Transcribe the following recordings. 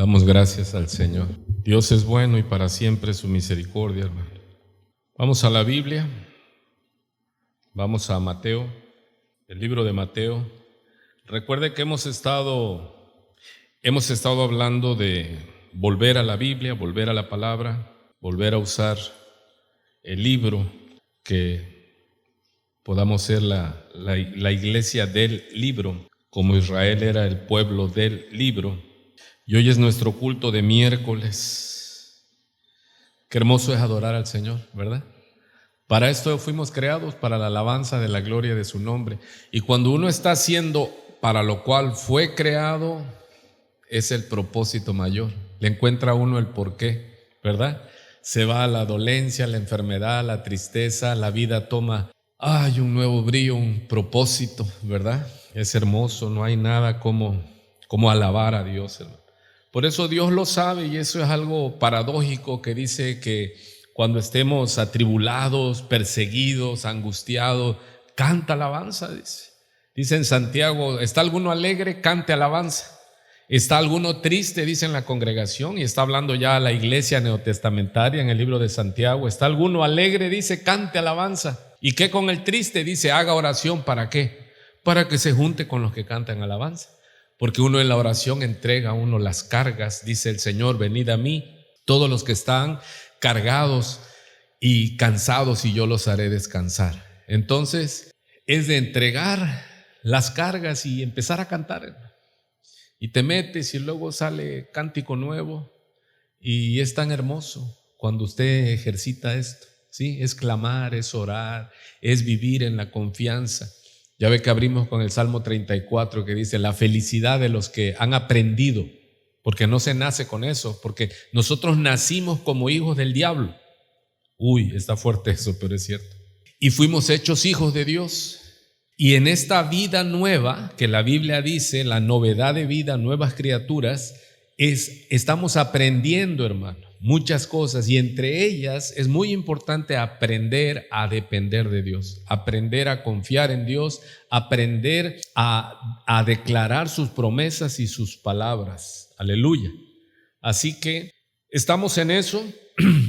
Damos gracias al Señor. Dios es bueno y para siempre su misericordia, hermano. Vamos a la Biblia. Vamos a Mateo, el libro de Mateo. Recuerde que hemos estado hablando de volver a la Biblia, volver a la palabra, volver a usar el libro, que podamos ser la iglesia del libro, como Israel era el pueblo del libro. Y hoy es nuestro culto de miércoles. Qué hermoso es adorar al Señor, ¿verdad? Para esto fuimos creados, para la alabanza de la gloria de su nombre. Y cuando uno está haciendo para lo cual fue creado, es el propósito mayor. Le encuentra uno el porqué, ¿verdad? Se va a la dolencia, la enfermedad, la tristeza, la vida toma un nuevo brillo, un propósito, ¿verdad? Es hermoso, no hay nada como alabar a Dios, hermano. Por eso Dios lo sabe, y eso es algo paradójico, que dice que cuando estemos atribulados, perseguidos, angustiados, canta alabanza, dice. Dice en Santiago, ¿está alguno alegre? Cante alabanza. ¿Está alguno triste? Dice en la congregación, y está hablando ya a la iglesia neotestamentaria en el libro de Santiago. ¿Está alguno alegre? Dice, cante alabanza. ¿Y qué con el triste? Dice, haga oración. ¿Para qué? Para que se junte con los que cantan alabanza. Porque uno en la oración entrega a uno las cargas. Dice el Señor, venid a mí, todos los que están cargados y cansados, y yo los haré descansar. Entonces es de entregar las cargas y empezar a cantar. Y te metes y luego sale cántico nuevo, y es tan hermoso cuando usted ejercita esto, ¿sí? Es clamar, es orar, es vivir en la confianza. Ya ve que abrimos con el Salmo 34, que dice la felicidad de los que han aprendido, porque no se nace con eso, porque nosotros nacimos como hijos del diablo. Está fuerte eso, pero es cierto. Y fuimos hechos hijos de Dios. Y en esta vida nueva, que la Biblia dice, la novedad de vida, nuevas criaturas, estamos aprendiendo, hermano, muchas cosas, y entre ellas es muy importante aprender a depender de Dios, aprender a confiar en Dios, aprender a declarar sus promesas y sus palabras. Aleluya. Así que estamos en eso,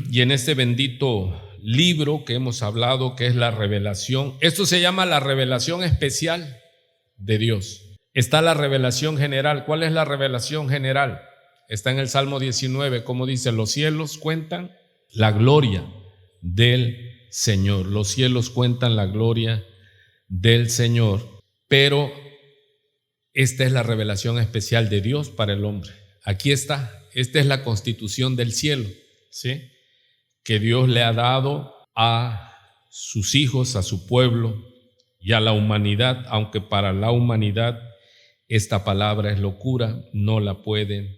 y en este bendito libro que hemos hablado, que es la revelación. Esto se llama la revelación especial de Dios. Está la revelación general. ¿Cuál es la revelación general? Está en el Salmo 19, como dice, los cielos cuentan la gloria del Señor. Los cielos cuentan la gloria del Señor. Pero esta es la revelación especial de Dios para el hombre. Aquí está. Esta es la constitución del cielo, ¿sí? Que Dios le ha dado a sus hijos, a su pueblo y a la humanidad, aunque para la humanidad esta palabra es locura, no la pueden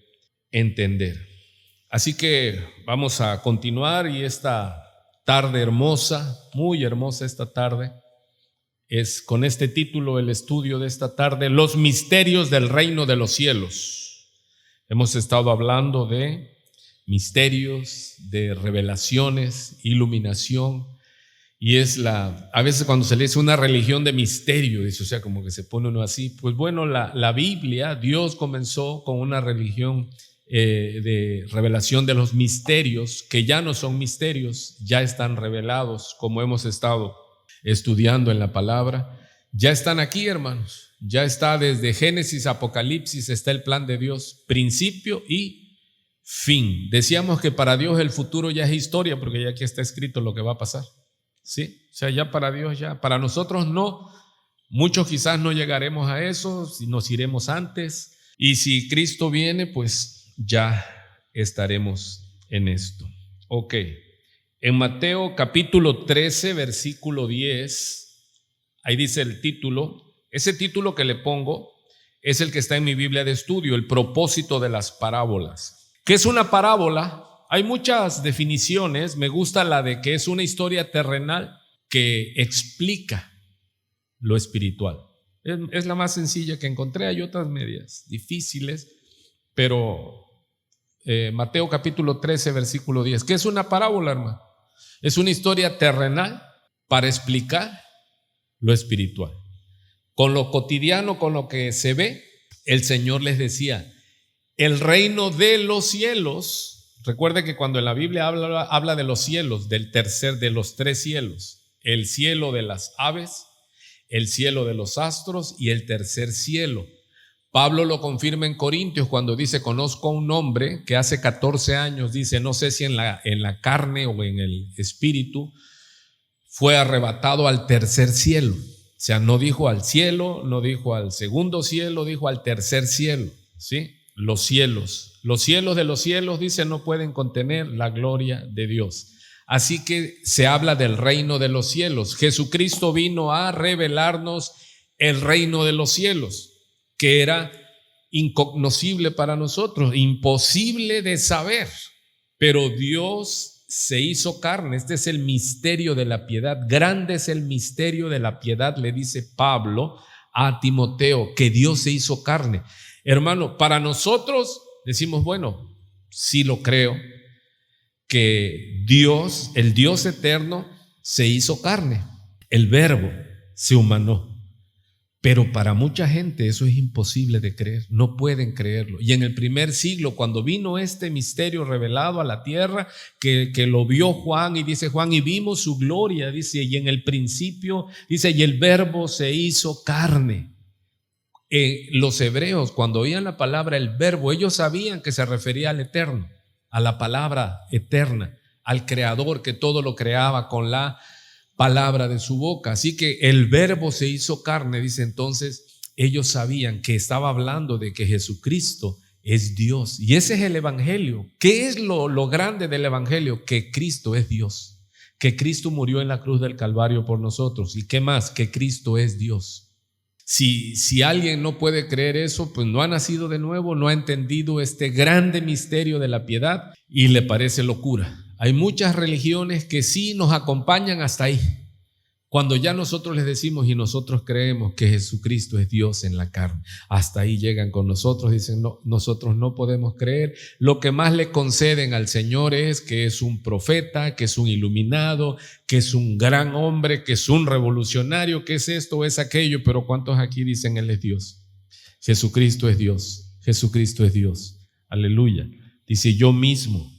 entender. Así que vamos a continuar, y esta tarde hermosa, muy hermosa esta tarde, es con este título el estudio de esta tarde: los misterios del reino de los cielos. Hemos estado hablando de misterios, de revelaciones, iluminación, y a veces cuando se le dice una religión de misterio, dice, o sea, como que se pone uno así. Pues bueno, la Biblia, Dios comenzó con una religión de revelación de los misterios, que ya no son misterios, ya están revelados, como hemos estado estudiando en la palabra. Ya están aquí, hermanos, ya está desde Génesis, Apocalipsis, está el plan de Dios, principio y fin. Decíamos que para Dios el futuro ya es historia, porque ya aquí está escrito lo que va a pasar, ¿sí? O sea, ya para Dios, ya. Para nosotros no. Muchos quizás no llegaremos a eso, si nos iremos antes, y si Cristo viene, pues ya estaremos en esto. Ok. En Mateo capítulo 13, versículo 10, ahí dice el título. Ese título que le pongo es el que está en mi Biblia de estudio, el propósito de las parábolas. ¿Qué es una parábola? Hay muchas definiciones. Me gusta la de que es una historia terrenal que explica lo espiritual. Es la más sencilla que encontré. Hay otras medias difíciles, pero Mateo capítulo 13, versículo 10. ¿Qué es una parábola, hermano? Es una historia terrenal para explicar lo espiritual. Con lo cotidiano, con lo que se ve, el Señor les decía: El reino de los cielos, recuerde que cuando en la Biblia habla de los cielos, de los tres cielos, el cielo de las aves, el cielo de los astros y el tercer cielo. Pablo lo confirma en Corintios cuando dice: conozco a un hombre que hace 14 años, dice, no sé si en la carne o en el espíritu, fue arrebatado al tercer cielo. O sea, no dijo al cielo, no dijo al segundo cielo, dijo al tercer cielo, ¿sí? Los cielos de los cielos, dice, no pueden contener la gloria de Dios. Así que se habla del reino de los cielos. Jesucristo vino a revelarnos el reino de los cielos, que era incognoscible para nosotros, imposible de saber, pero Dios se hizo carne. Este es el misterio de la piedad. Grande es el misterio de la piedad, le dice Pablo a Timoteo, que Dios se hizo carne. Hermano, para nosotros decimos, bueno, sí lo creo, que Dios, el Dios eterno, se hizo carne, el Verbo se humanó. Pero para mucha gente eso es imposible de creer, no pueden creerlo. Y en el primer siglo, cuando vino este misterio revelado a la tierra, que lo vio Juan, y dice Juan, y vimos su gloria, dice, y en el principio, dice, y el Verbo se hizo carne. Los hebreos, cuando oían la palabra el Verbo, ellos sabían que se refería al eterno, a la palabra eterna, al Creador que todo lo creaba con la palabra de su boca. Así que el Verbo se hizo carne, dice. Entonces ellos sabían que estaba hablando de que Jesucristo es Dios, y ese es el evangelio. ¿Qué es lo grande del evangelio? Que Cristo es Dios, que Cristo murió en la cruz del Calvario por nosotros. ¿Y qué más? Que Cristo es Dios. Si alguien no puede creer eso, pues no ha nacido de nuevo, no ha entendido este grande misterio de la piedad y le parece locura. Hay muchas religiones que sí nos acompañan hasta ahí. Cuando ya nosotros les decimos y nosotros creemos que Jesucristo es Dios en la carne, hasta ahí llegan con nosotros, dicen, no, nosotros no podemos creer. Lo que más le conceden al Señor es que es un profeta, que es un iluminado, que es un gran hombre, que es un revolucionario, que es esto o es aquello. Pero ¿cuántos aquí dicen Él es Dios? Jesucristo es Dios, Jesucristo es Dios. Aleluya. Dice, yo mismo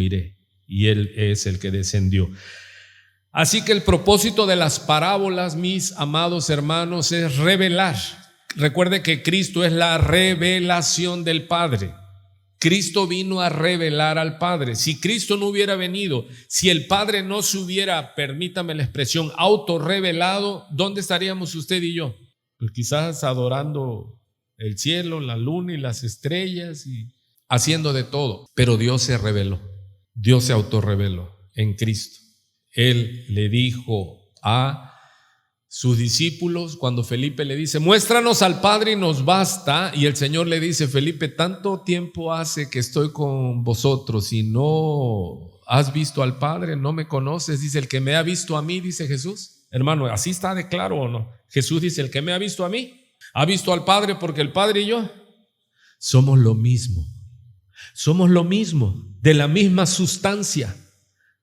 iré, y Él es el que descendió. Así que el propósito de las parábolas, mis amados hermanos, es revelar. Recuerde que Cristo es la revelación del Padre. Cristo vino a revelar al Padre. Si Cristo no hubiera venido, si el Padre no se hubiera, permítame la expresión, autorrevelado, ¿dónde estaríamos usted y yo? Pues quizás adorando el cielo, la luna y las estrellas y haciendo de todo. Pero Dios se reveló, Dios se autorreveló en Cristo. Él le dijo a sus discípulos, cuando Felipe le dice, muéstranos al Padre y nos basta, y el Señor le dice, Felipe, tanto tiempo hace que estoy con vosotros y no has visto al Padre, no me conoces. Dice, el que me ha visto a mí, dice Jesús. Hermano, ¿así está de claro o no? Jesús dice, el que me ha visto a mí, ha visto al Padre, porque el Padre y yo somos lo mismo, de la misma sustancia,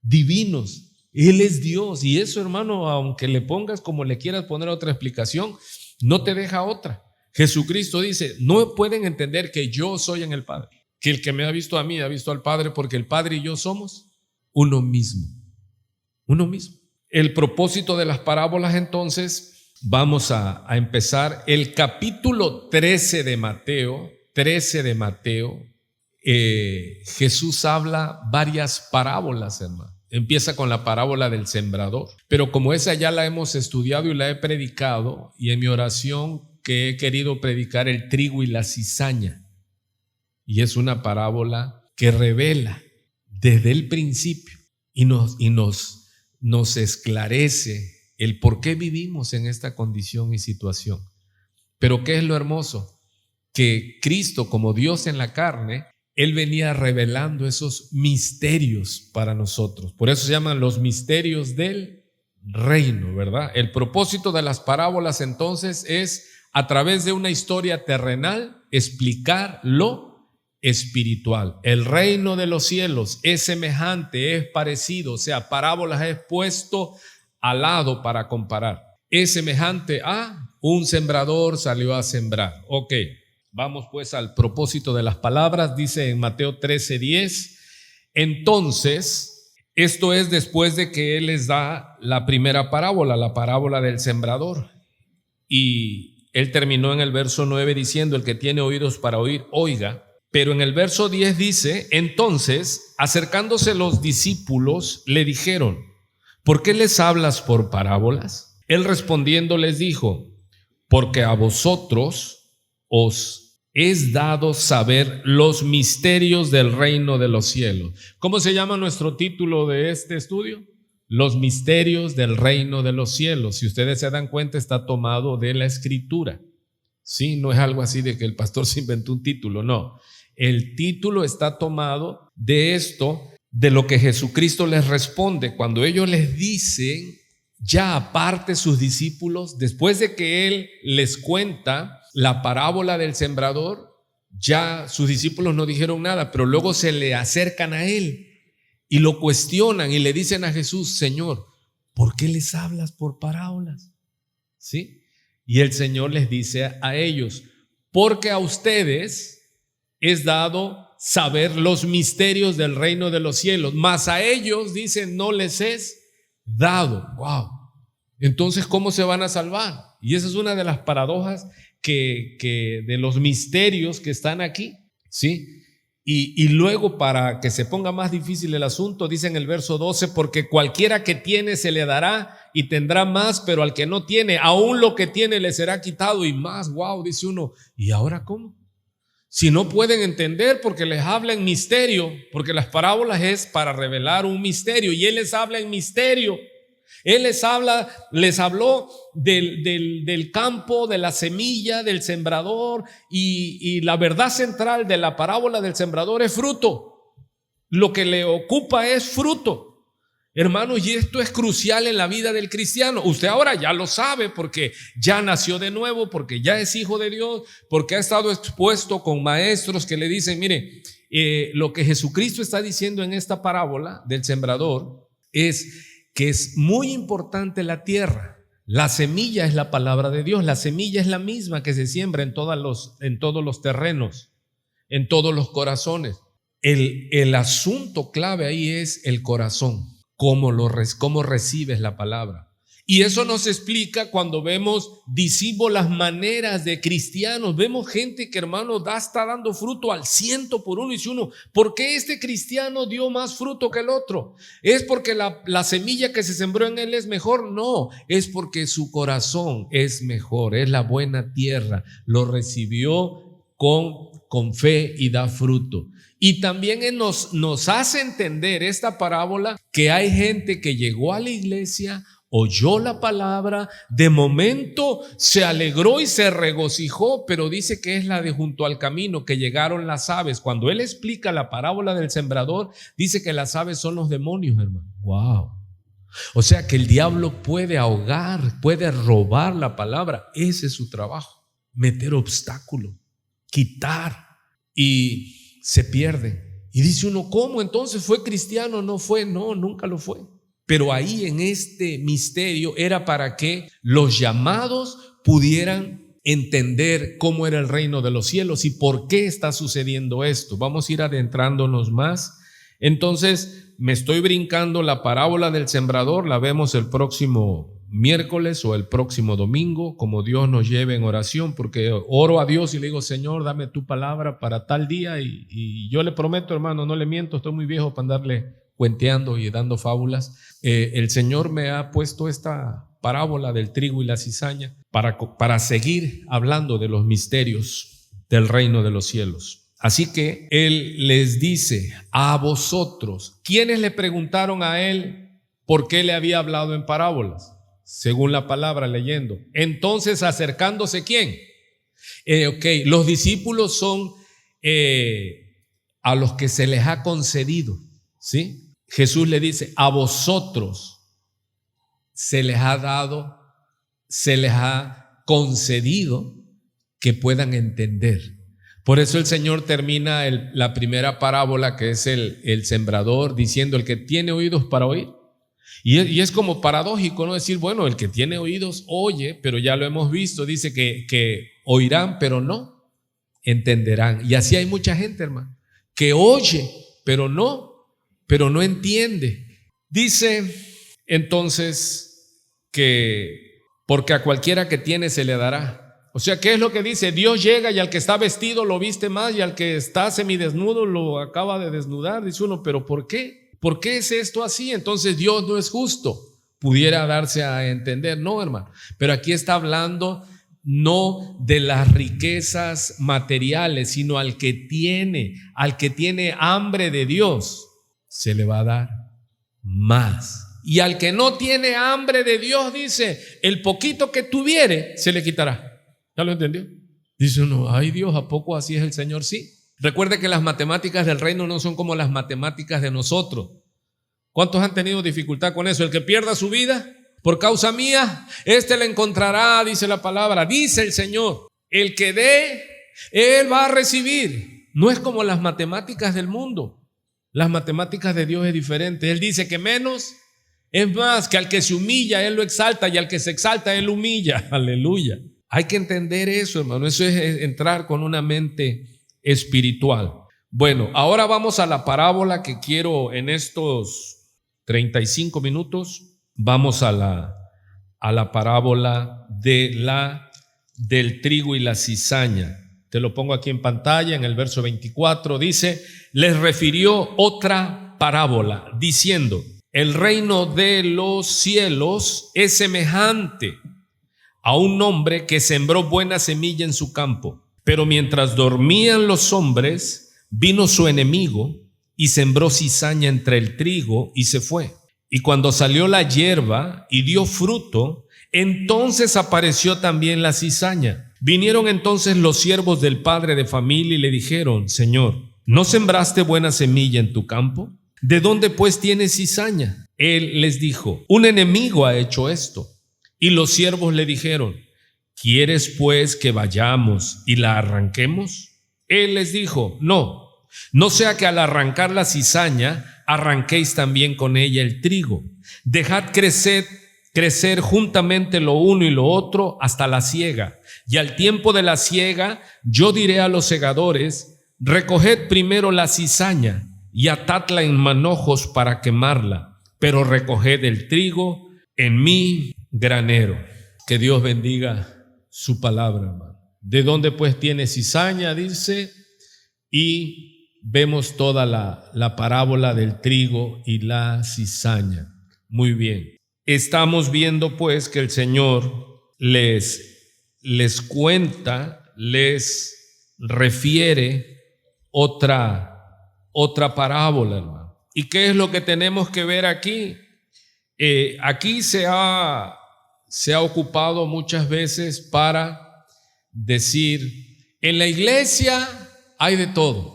divinos. Él es Dios, y eso, hermano, aunque le pongas como le quieras poner otra explicación, no te deja otra. Jesucristo dice, no pueden entender que yo soy en el Padre, que el que me ha visto a mí ha visto al Padre, porque el Padre y yo somos uno mismo. El propósito de las parábolas, entonces, vamos a empezar el capítulo 13 de Mateo. Jesús habla varias parábolas, hermano. Empieza con la parábola del sembrador, pero como esa ya la hemos estudiado y la he predicado, y en mi oración que he querido predicar el trigo y la cizaña, y es una parábola que revela desde el principio y nos esclarece el por qué vivimos en esta condición y situación. Pero ¿qué es lo hermoso? Que Cristo, como Dios en la carne, Él venía revelando esos misterios para nosotros. Por eso se llaman los misterios del reino, ¿verdad? El propósito de las parábolas entonces es, a través de una historia terrenal, explicar lo espiritual. El reino de los cielos es semejante, es parecido, o sea, parábolas es puesto al lado para comparar. Es semejante a un sembrador salió a sembrar. Ok. Vamos pues al propósito de las palabras. Dice en Mateo 13:10, entonces, esto es después de que Él les da la primera parábola, la parábola del sembrador. Y Él terminó en el verso 9 diciendo, el que tiene oídos para oír, oiga. Pero en el verso 10 dice, entonces, acercándose los discípulos, le dijeron, ¿por qué les hablas por parábolas? Él respondiendo les dijo, porque a vosotros os es dado saber los misterios del reino de los cielos. ¿Cómo se llama nuestro título de este estudio? Los misterios del reino de los cielos. Si ustedes se dan cuenta, está tomado de la Escritura. Sí, no es algo así de que el pastor se inventó un título, no. El título está tomado de esto, de lo que Jesucristo les responde cuando ellos les dicen, ya aparte sus discípulos, después de que Él les cuenta la parábola del sembrador, ya sus discípulos no dijeron nada, pero luego se le acercan a Él y lo cuestionan y le dicen a Jesús, Señor, ¿por qué les hablas por parábolas? ¿Sí? Y el Señor les dice a ellos, porque a ustedes es dado saber los misterios del reino de los cielos, mas a ellos, dicen, no les es dado. Wow. Entonces, ¿cómo se van a salvar? Y esa es una de las paradojas que de los misterios que están aquí, ¿sí? Y luego, para que se ponga más difícil el asunto, dice en el verso 12, porque cualquiera que tiene se le dará y tendrá más, pero al que no tiene, aún lo que tiene le será quitado y más. Wow, dice uno, ¿y ahora cómo? Si no pueden entender porque les habla en misterio, porque las parábolas es para revelar un misterio y Él les habla en misterio. Él les habló del campo, de la semilla, del sembrador y la verdad central de la parábola del sembrador es fruto. Lo que le ocupa es fruto. Hermanos, y esto es crucial en la vida del cristiano. Usted ahora ya lo sabe porque ya nació de nuevo, porque ya es hijo de Dios, porque ha estado expuesto con maestros que le dicen, mire, lo que Jesucristo está diciendo en esta parábola del sembrador es que es muy importante la tierra. La semilla es la palabra de Dios, la semilla es la misma que se siembra en todos los terrenos, en todos los corazones. El asunto clave ahí es el corazón. ¿Cómo recibes la palabra? Y eso nos explica cuando vemos discípulas maneras de cristianos. Vemos gente que, hermano, está dando fruto al 100%. Y dice uno, ¿por qué este cristiano dio más fruto que el otro? ¿Es porque la semilla que se sembró en él es mejor? No, es porque su corazón es mejor, es la buena tierra. Lo recibió con fe y da fruto. Y también nos hace entender esta parábola que hay gente que llegó a la iglesia, oyó la palabra, de momento se alegró y se regocijó, pero dice que es la de junto al camino, que llegaron las aves. Cuando él explica la parábola del sembrador, dice que las aves son los demonios, hermano. Wow. O sea que el diablo puede ahogar, puede robar la palabra. Ese es su trabajo, meter obstáculo, quitar, y se pierde. Y dice uno, ¿cómo? Entonces fue cristiano, no fue, no, nunca lo fue. Pero ahí en este misterio era para que los llamados pudieran entender cómo era el reino de los cielos y por qué está sucediendo esto. Vamos a ir adentrándonos más. Entonces, me estoy brincando la parábola del sembrador, la vemos el próximo miércoles o el próximo domingo, como Dios nos lleve en oración, porque oro a Dios y le digo, Señor, dame tu palabra para tal día, y yo le prometo, hermano, no le miento, estoy muy viejo para andarle cuenteando y dando fábulas. El Señor me ha puesto esta parábola del trigo y la cizaña para seguir hablando de los misterios del reino de los cielos. Así que Él les dice a vosotros, ¿quiénes le preguntaron a Él por qué le había hablado en parábolas? Según la palabra, leyendo. Entonces, acercándose, ¿quién? Los discípulos son a los que se les ha concedido, ¿sí? Jesús le dice, a vosotros se les ha dado, se les ha concedido que puedan entender. Por eso el Señor termina la primera parábola, que es el sembrador, diciendo, el que tiene oídos para oír. Y es como paradójico, ¿no? Decir, bueno, el que tiene oídos oye, pero ya lo hemos visto, dice que oirán, pero no. entenderán. Y así hay mucha gente, hermano, que oye, pero no entiende. Dice entonces que porque a cualquiera que tiene se le dará. O sea, ¿qué es lo que dice? Dios llega y al que está vestido lo viste más y al que está semidesnudo lo acaba de desnudar. Dice uno, ¿pero por qué? ¿Por qué es esto así? Entonces Dios no es justo. Pudiera darse a entender. No, hermano. Pero aquí está hablando no de las riquezas materiales, sino al que tiene hambre de Dios, se le va a dar más. Y al que no tiene hambre de Dios, dice, el poquito que tuviere se le quitará. ¿Ya lo entendió? Dice uno, ay Dios, ¿a poco así es el Señor? Sí. Recuerde que las matemáticas del reino no son como las matemáticas de nosotros. ¿Cuántos han tenido dificultad con eso? El que pierda su vida por causa mía, este la encontrará, dice la palabra, dice el Señor. El que dé, él va a recibir. No es como las matemáticas del mundo. Las matemáticas de Dios es diferente. Él dice que menos es más, que al que se humilla, él lo exalta, y al que se exalta, él humilla. Aleluya. Hay que entender eso, hermano. Eso es entrar con una mente espiritual. Bueno, ahora vamos a la parábola que quiero en estos 35 minutos. Vamos a la parábola del trigo y la cizaña. Te lo pongo aquí en pantalla, en el verso 24. Dice, les refirió otra parábola, diciendo, el reino de los cielos es semejante a un hombre que sembró buena semilla en su campo. Pero mientras dormían los hombres, vino su enemigo y sembró cizaña entre el trigo y se fue. Y cuando salió la hierba y dio fruto, entonces apareció también la cizaña. Vinieron entonces los siervos del padre de familia y le dijeron, Señor, ¿no sembraste buena semilla en tu campo? ¿De dónde pues tienes cizaña? Él les dijo, un enemigo ha hecho esto. Y los siervos le dijeron, ¿quieres pues que vayamos y la arranquemos? Él les dijo, no sea que al arrancar la cizaña, arranquéis también con ella el trigo. Dejad crecer juntamente lo uno y lo otro hasta la siega. Y al tiempo de la siega, yo diré a los segadores, recoged primero la cizaña y atadla en manojos para quemarla, pero recoged el trigo en mi granero. Que Dios bendiga su palabra, hermano. ¿De dónde pues tiene cizaña? Dice, y vemos toda la parábola del trigo y la cizaña. Muy bien. Estamos viendo pues que el Señor les cuenta, les refiere otra parábola, hermano. ¿Y qué es lo que tenemos que ver aquí? Aquí se ha ocupado muchas veces para decir, en la iglesia hay de todo.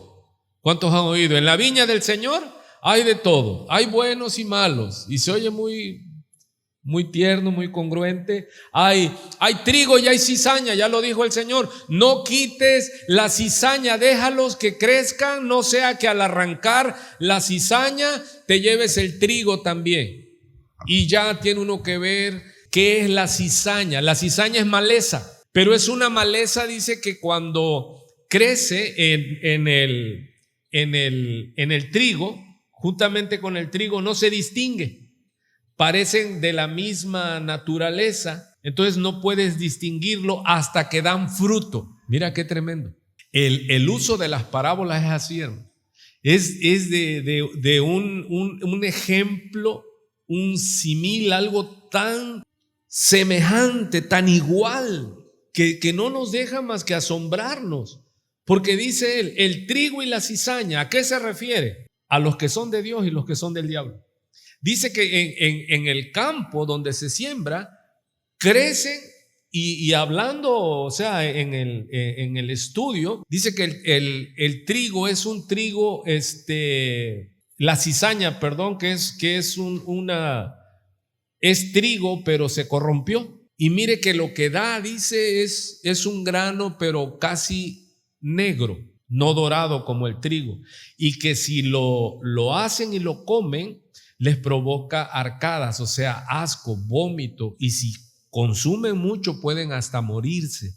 ¿Cuántos han oído? En la viña del Señor hay de todo. Hay buenos y malos. Y se oye muy tierno, muy congruente. Hay trigo y hay cizaña, ya lo dijo el Señor. No quites la cizaña, déjalos que crezcan, no sea que al arrancar la cizaña te lleves el trigo también. Y ya tiene uno que ver qué es la cizaña. La cizaña es maleza, pero es una maleza, dice, que cuando crece en el trigo, juntamente con el trigo, no se distingue. Parecen de la misma naturaleza, entonces no puedes distinguirlo hasta que dan fruto. Mira qué tremendo. El uso de las parábolas es así, hermano. Es de un ejemplo, un símil, algo tan semejante, tan igual, que no nos deja más que asombrarnos. Porque dice él, el trigo y la cizaña, ¿a qué se refiere? A los que son de Dios y los que son del diablo. Dice que en el campo donde se siembra, crecen y hablando, o sea, en el estudio, dice que el trigo es un trigo, la cizaña, perdón, que es trigo, pero se corrompió. Y mire que lo que da, dice, es un grano, pero casi negro, no dorado como el trigo. Y que si lo hacen y lo comen, les provoca arcadas, o sea, asco, vómito, y si consumen mucho pueden hasta morirse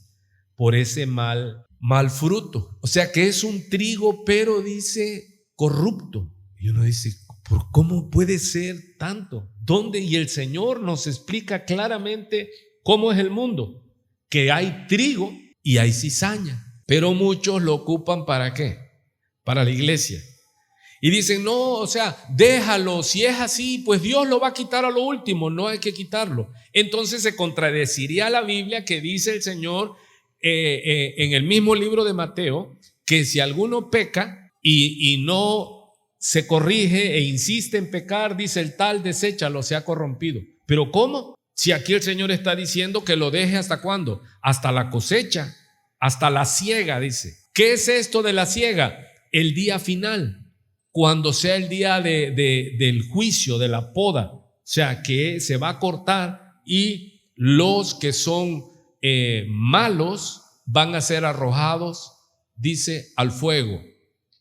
por ese mal mal fruto. O sea que es un trigo, pero dice corrupto. Y uno dice, ¿por cómo puede ser tanto? ¿Dónde? Y el Señor nos explica claramente cómo es el mundo, que hay trigo y hay cizaña, pero muchos lo ocupan ¿para qué? Para la iglesia. Y dicen, no, o sea, déjalo, si es así, pues Dios lo va a quitar a lo último, no hay que quitarlo. Entonces se contradeciría la Biblia que dice el Señor en el mismo libro de Mateo, que si alguno peca y no se corrige e insiste en pecar, dice el tal, deséchalo, se ha corrompido. ¿Pero cómo? Si aquí el Señor está diciendo que lo deje ¿hasta cuándo? Hasta la cosecha, hasta la siega, dice. ¿Qué es esto de la siega? El día final, cuando sea el día del juicio, de la poda, o sea que se va a cortar y los que son malos van a ser arrojados, dice, al fuego.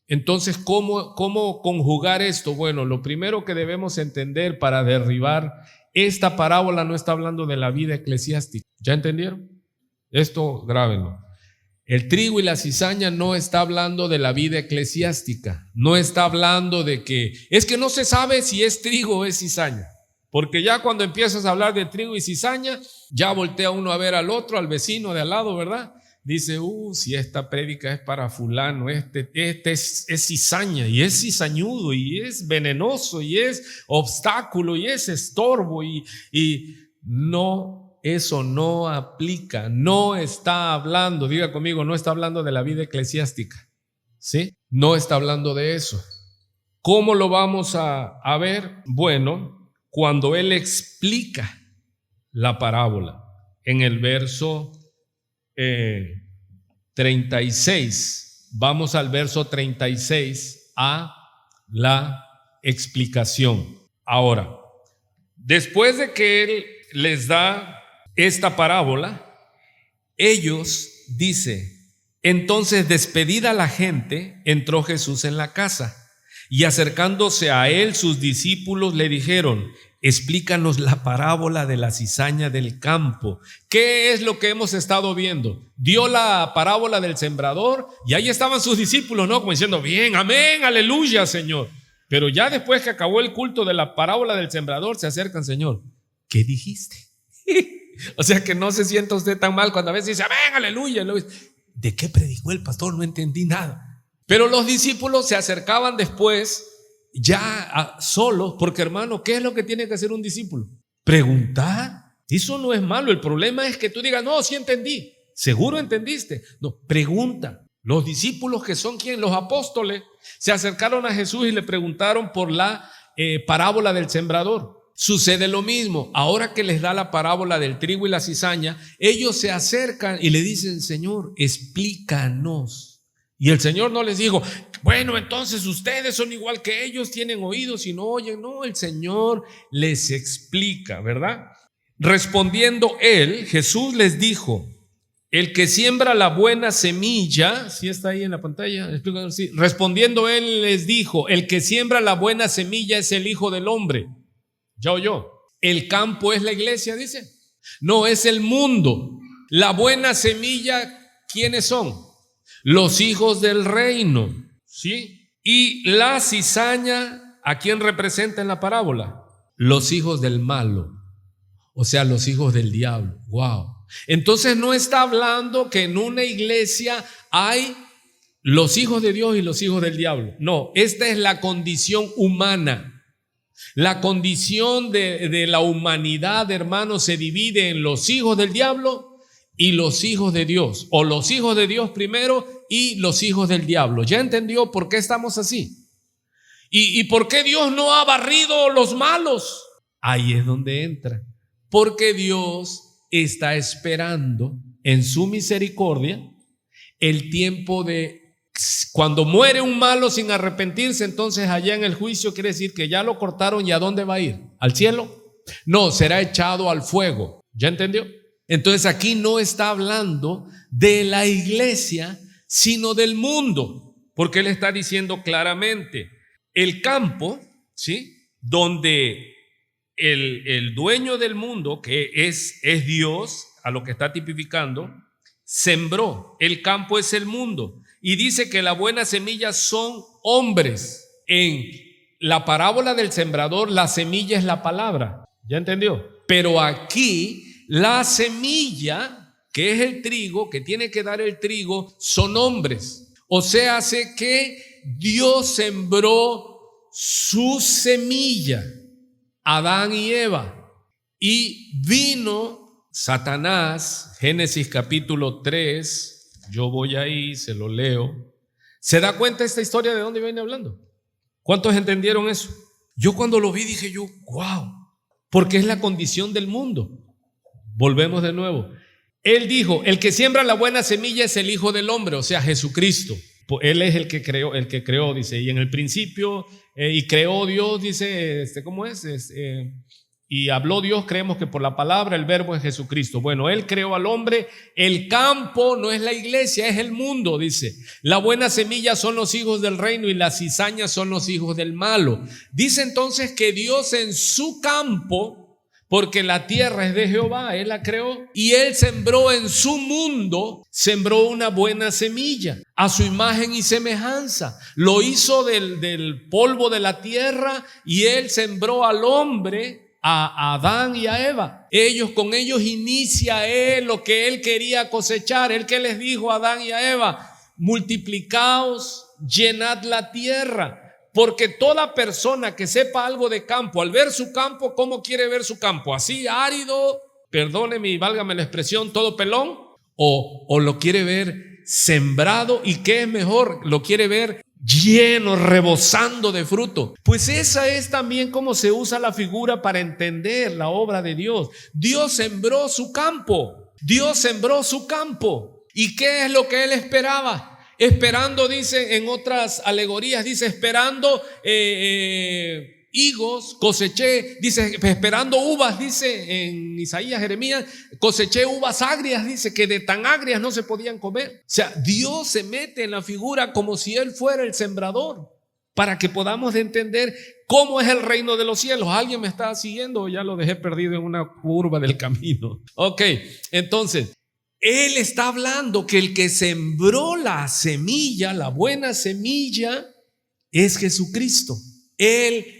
Entonces, ¿cómo conjugar esto? Bueno, lo primero que debemos entender para derribar esta parábola no está hablando de la vida eclesiástica. ¿Ya entendieron? Esto grábenlo. El trigo y la cizaña no está hablando de la vida eclesiástica, no está hablando de que es que no se sabe si es trigo o es cizaña, porque ya cuando empiezas a hablar de trigo y cizaña, ya voltea uno a ver al otro, al vecino de al lado, ¿verdad? Dice, si esta prédica es para fulano, este es cizaña y es cizañudo y es venenoso y es obstáculo y es estorbo y no. Eso no aplica, no está hablando, diga conmigo, no está hablando de la vida eclesiástica, ¿sí? No está hablando de eso. ¿Cómo lo vamos a ver? Bueno, cuando él explica la parábola en el verso 36, vamos al verso 36 a la explicación. Ahora, después de que él les da esta parábola, ellos, dice, entonces despedida la gente, entró Jesús en la casa y acercándose a él sus discípulos le dijeron, explícanos la parábola de la cizaña del campo. ¿Qué es lo que hemos estado viendo? Dio la parábola del sembrador y ahí estaban sus discípulos, ¿no? Como diciendo, bien, amén, aleluya, Señor. Pero ya después que acabó el culto de la parábola del sembrador, se acercan, Señor, ¿qué dijiste? O sea que no se sienta usted tan mal cuando a veces dice, amén, aleluya. ¿De qué predicó el pastor? No entendí nada. Pero los discípulos se acercaban después ya solos, porque hermano, ¿qué es lo que tiene que hacer un discípulo? Preguntar. Eso no es malo. El problema es que tú digas, no, sí entendí. ¿Seguro entendiste? No, pregunta. Los discípulos, que son ¿quién? Los apóstoles, se acercaron a Jesús y le preguntaron por la parábola del sembrador. Sucede lo mismo, ahora que les da la parábola del trigo y la cizaña, ellos se acercan y le dicen, Señor, explícanos. Y el Señor no les dijo, bueno, entonces ustedes son igual que ellos, tienen oídos y no oyen. No, el Señor les explica, ¿verdad? Respondiendo él, Jesús les dijo, el que siembra la buena semilla, ¿sí está ahí en la pantalla? Sí. Respondiendo él les dijo, el que siembra la buena semilla es el Hijo del Hombre. ¿Ya oyó? El campo es la iglesia, dice. No, es el mundo. La buena semilla, ¿quiénes son? Los hijos del reino, ¿sí? Y la cizaña, ¿a quién representa en la parábola? Los hijos del malo, o sea, los hijos del diablo. Wow. Entonces no está hablando que en una iglesia hay los hijos de Dios y los hijos del diablo. No, esta es la condición humana. La condición de la humanidad, hermanos, se divide en los hijos del diablo y los hijos de Dios, o los hijos de Dios primero y los hijos del diablo. ¿Ya entendió por qué estamos así? ¿Y por qué Dios no ha barrido los malos? Ahí es donde entra. Porque Dios está esperando en su misericordia el tiempo de cuando muere un malo sin arrepentirse, entonces allá en el juicio quiere decir que ya lo cortaron. ¿Y a dónde va a ir? ¿Al cielo? No, será echado al fuego. ¿Ya entendió? Entonces aquí no está hablando de la iglesia, sino del mundo, porque él está diciendo claramente, el campo, ¿sí? Donde el dueño del mundo, que es Dios, a lo que está tipificando, sembró. El campo es el mundo. Y dice que la buena semilla son hombres. En la parábola del sembrador, la semilla es la palabra. ¿Ya entendió? Pero aquí la semilla, que es el trigo, que tiene que dar el trigo, son hombres. O sea, hace que Dios sembró su semilla, Adán y Eva. Y vino Satanás, Génesis capítulo 3, yo voy ahí, se lo leo. ¿Se da cuenta esta historia de dónde viene hablando? ¿Cuántos entendieron eso? Yo cuando lo vi dije yo, wow, porque es la condición del mundo. Volvemos de nuevo. Él dijo, el que siembra la buena semilla es el Hijo del Hombre, o sea, Jesucristo. Él es el que creó, dice, y en el principio, y creó Dios, dice, ¿cómo es? Y habló Dios, creemos que por la palabra, el verbo es Jesucristo. Bueno, Él creó al hombre. El campo no es la iglesia, es el mundo, dice. La buena semilla son los hijos del reino y las cizañas son los hijos del malo. Dice entonces que Dios en su campo, porque la tierra es de Jehová, Él la creó, y Él sembró en su mundo, sembró una buena semilla, a su imagen y semejanza. Lo hizo del polvo de la tierra, y Él sembró al hombre, a Adán y a Eva. Con ellos inicia Él lo que Él quería cosechar. Él que les dijo a Adán y a Eva, multiplicaos, llenad la tierra. Porque toda persona que sepa algo de campo, al ver su campo, ¿cómo quiere ver su campo? ¿Así árido, perdóneme y válgame la expresión, todo pelón? ¿O lo quiere ver sembrado? ¿Y qué es mejor? Lo quiere ver lleno, rebosando de fruto. Pues esa es también como se usa la figura para entender la obra de Dios. Dios sembró su campo. Dios sembró su campo. ¿Y qué es lo que Él esperaba? Esperando, dice en otras alegorías, dice esperando higos, coseché, dice esperando uvas, dice en Isaías, Jeremías, coseché uvas agrias, dice que de tan agrias no se podían comer. O sea, Dios se mete en la figura como si Él fuera el sembrador, para que podamos entender cómo es el reino de los cielos. ¿Alguien me está siguiendo o ya lo dejé perdido en una curva del camino? Ok, entonces Él está hablando que el que sembró la semilla, la buena semilla, es Jesucristo. Él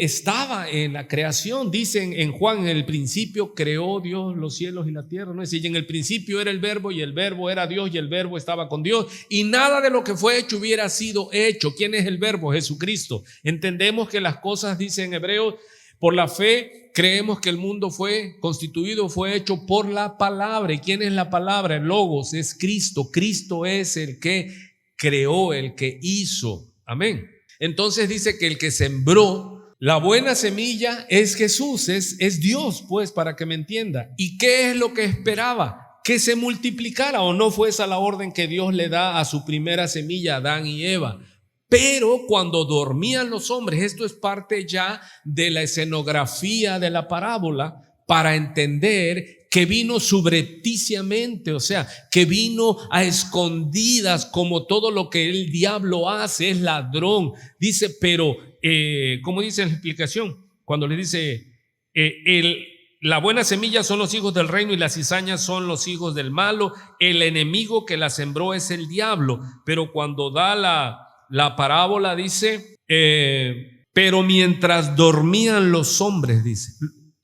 estaba en la creación. Dicen en Juan, en el principio creó Dios los cielos y la tierra, ¿no? Es decir, en el principio era el verbo y el verbo era Dios y el verbo estaba con Dios y nada de lo que fue hecho hubiera sido hecho. ¿Quién es el verbo? Jesucristo. Entendemos que las cosas, dice en Hebreos, por la fe creemos que el mundo fue constituido, fue hecho por la palabra. ¿Y quién es la palabra? El Logos es Cristo. Cristo es el que creó, el que hizo. Amén. Entonces dice que el que sembró la buena semilla es Jesús, es Dios, pues, para que me entienda. ¿Y qué es lo que esperaba? Que se multiplicara. ¿O no fue esa la orden que Dios le da a su primera semilla, Adán y Eva? Pero cuando dormían los hombres, esto es parte ya de la escenografía de la parábola para entender que vino subrepticiamente, o sea, que vino a escondidas como todo lo que el diablo hace, es ladrón. Dice, pero, ¿cómo dice la explicación? Cuando le dice, la buena semilla son los hijos del reino y las cizañas son los hijos del malo, el enemigo que la sembró es el diablo. Pero cuando da la parábola dice, pero mientras dormían los hombres, dice,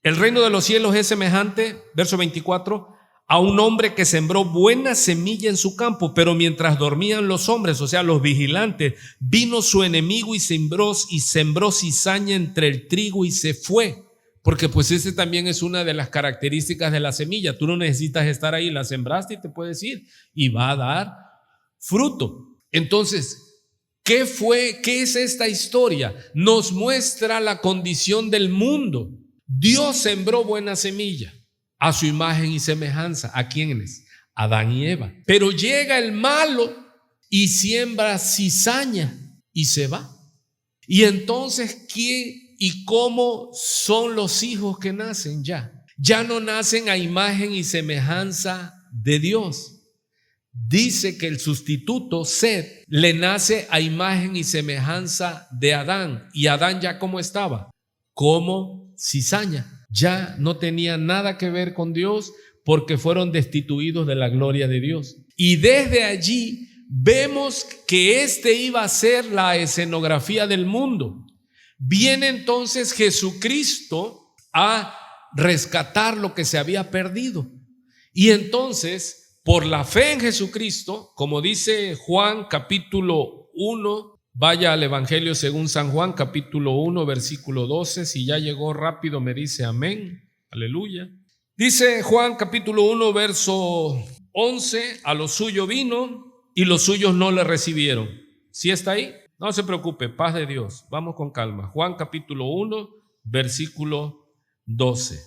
el reino de los cielos es semejante, verso 24, a un hombre que sembró buena semilla en su campo, pero mientras dormían los hombres, o sea, los vigilantes, vino su enemigo y sembró cizaña entre el trigo y se fue. Porque pues ese también es una de las características de la semilla. Tú no necesitas estar ahí, la sembraste y te puedes ir y va a dar fruto. Entonces, ¿qué es esta historia? Nos muestra la condición del mundo. Dios sembró buena semilla a su imagen y semejanza. ¿A quiénes? Adán y Eva. Pero llega el malo y siembra cizaña y se va. Y entonces, ¿quién y cómo son los hijos que nacen ya? Ya no nacen a imagen y semejanza de Dios. Dice que el sustituto, Set, le nace a imagen y semejanza de Adán. ¿Y Adán ya cómo estaba? Como cizaña. Ya no tenía nada que ver con Dios porque fueron destituidos de la gloria de Dios. Y desde allí vemos que este iba a ser la escenografía del mundo. Viene entonces Jesucristo a rescatar lo que se había perdido. Y entonces, por la fe en Jesucristo, como dice Juan capítulo 1, vaya al Evangelio según San Juan capítulo 1 versículo 12, si ya llegó rápido me dice amén, aleluya. Dice Juan capítulo 1 verso 11, a lo suyo vino y los suyos no le recibieron. ¿Sí está ahí? No se preocupe, paz de Dios, vamos con calma. Juan capítulo 1 versículo 12.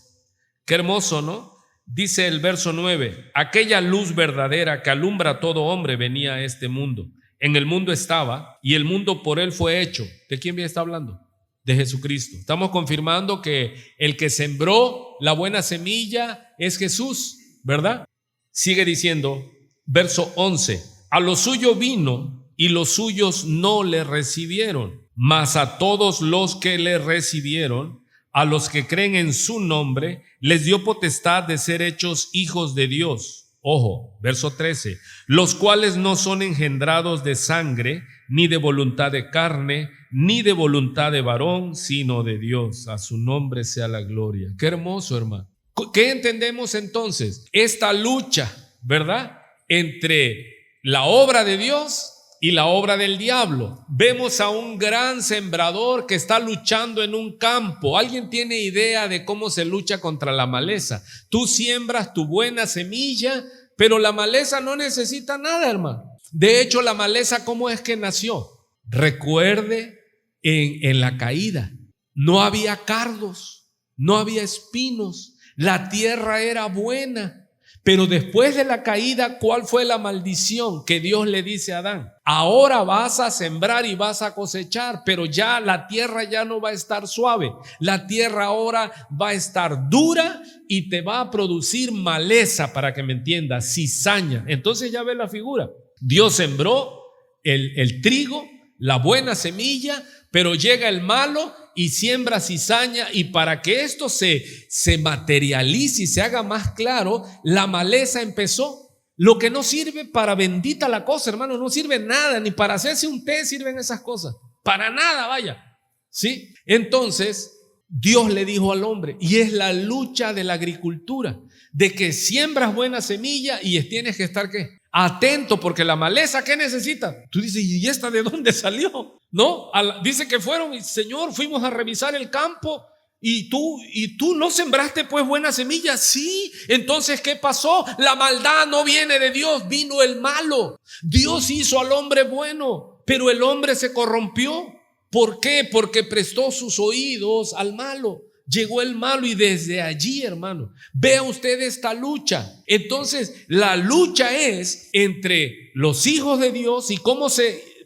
Qué hermoso, ¿no? Dice el verso 9, aquella luz verdadera que alumbra a todo hombre venía a este mundo. En el mundo estaba y el mundo por él fue hecho. ¿De quién está hablando? De Jesucristo. Estamos confirmando que el que sembró la buena semilla es Jesús, ¿verdad? Sigue diciendo, verso 11, a lo suyo vino y los suyos no le recibieron, mas a todos los que le recibieron, a los que creen en su nombre, les dio potestad de ser hechos hijos de Dios. Ojo, verso 13, los cuales no son engendrados de sangre, ni de voluntad de carne, ni de voluntad de varón, sino de Dios. A su nombre sea la gloria. Qué hermoso, hermano. ¿Qué entendemos entonces? Esta lucha, ¿verdad?, entre la obra de Dios y la obra del diablo. Vemos a un gran sembrador que está luchando en un campo. ¿Alguien tiene idea de cómo se lucha contra la maleza? Tú siembras tu buena semilla, pero la maleza no necesita nada, hermano. De hecho, la maleza, ¿cómo es que nació? Recuerde en la caída. No había cardos, no había espinos, la tierra era buena. Pero después de la caída, ¿cuál fue la maldición que Dios le dice a Adán? Ahora vas a sembrar y vas a cosechar, pero ya la tierra ya no va a estar suave. La tierra ahora va a estar dura y te va a producir maleza, para que me entiendas, cizaña. Entonces ya ves la figura. Dios sembró el trigo, la buena semilla, pero llega el malo y siembra cizaña, y para que esto se materialice y se haga más claro, la maleza empezó. Lo que no sirve para bendita la cosa, hermano, no sirve nada, ni para hacerse un té sirven esas cosas, para nada, vaya, ¿sí? Entonces Dios le dijo al hombre, y es la lucha de la agricultura, de que siembras buena semilla y tienes que estar ¿qué? Atento, porque la maleza, ¿qué necesita? Tú dices, ¿y esta de dónde salió? No, dice que fueron y Señor, fuimos a revisar el campo y tú no sembraste pues buena semilla. Sí, entonces ¿qué pasó? La maldad no viene de Dios, vino el malo. Dios hizo al hombre bueno, pero el hombre se corrompió. ¿Por qué? Porque prestó sus oídos al malo. Llegó el malo y desde allí, hermano, vea usted esta lucha. Entonces, la lucha es entre los hijos de Dios y